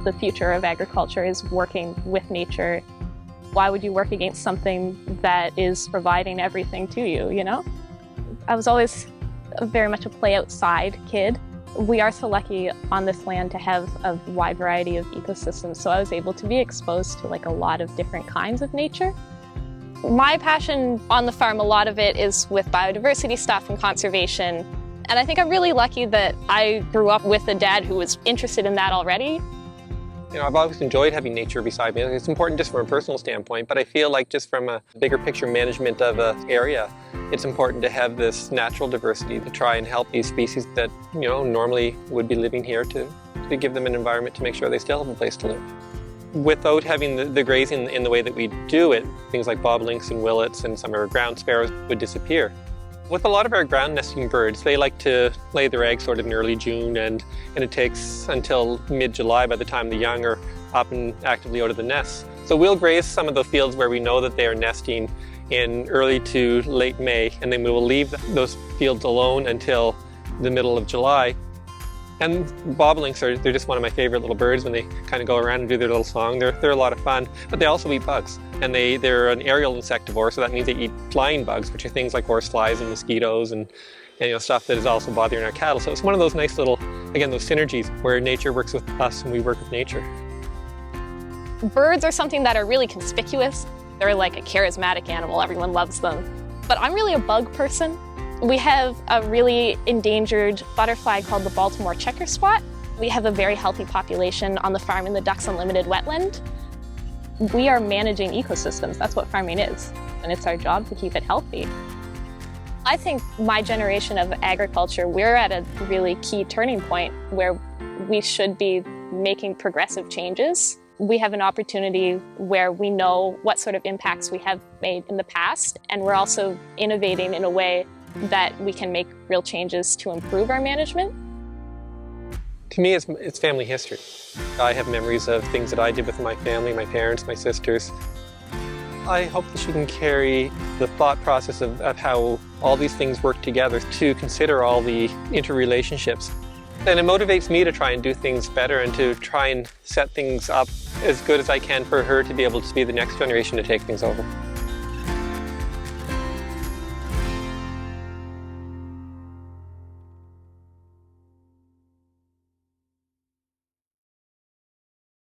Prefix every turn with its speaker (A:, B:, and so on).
A: The future of agriculture is working with nature. Why would you work against something that is providing everything to you, you know? I was always very much a play outside kid. We are so lucky on this land to have a wide variety of ecosystems, so I was able to be exposed to like a lot of different kinds of nature. My passion on the farm, a lot of it is with biodiversity stuff and conservation. And I think I'm really lucky that I grew up with a dad who was interested in that already.
B: You know, I've always enjoyed having nature beside me. It's important just from a personal standpoint, but I feel like just from a bigger picture management of an area, it's important to have this natural diversity to try and help these species that, you know, normally would be living here to give them an environment to make sure they still have a place to live. Without having the grazing in the way that we do it, things like bobolinks and willets and some of our ground sparrows would disappear. With a lot of our ground nesting birds, they like to lay their eggs sort of in early June, and it takes until mid-July by the time the young are up and actively out of the nest. So we'll graze some of the fields where we know that they are nesting in early to late May, and then we will leave those fields alone until the middle of July. And bobolinks they're just one of my favorite little birds when they kind of go around and do their little song. They're a lot of fun, but they also eat bugs. And they're an aerial insectivore, so that means they eat flying bugs, which are things like horseflies and mosquitoes and you know, stuff that is also bothering our cattle. So it's one of those nice little, again, those synergies where nature works with us and we work with nature.
A: Birds are something that are really conspicuous. They're like a charismatic animal, everyone loves them. But I'm really a bug person. We have a really endangered butterfly called the Baltimore checker spot. We have a very healthy population on the farm in the Ducks Unlimited wetland. We are managing ecosystems. That's what farming is, and it's our job to keep it healthy. I think my generation of agriculture, we're at a really key turning point where we should be making progressive changes. We have an opportunity where we know what sort of impacts we have made in the past, and we're also innovating in a way that we can make real changes to improve our management.
B: To me, it's family history. I have memories of things that I did with my family, my parents, my sisters. I hope that she can carry the thought process of how all these things work together to consider all the interrelationships. And it motivates me to try and do things better and to try and set things up as good as I can for her to be able to be the next generation to take things over.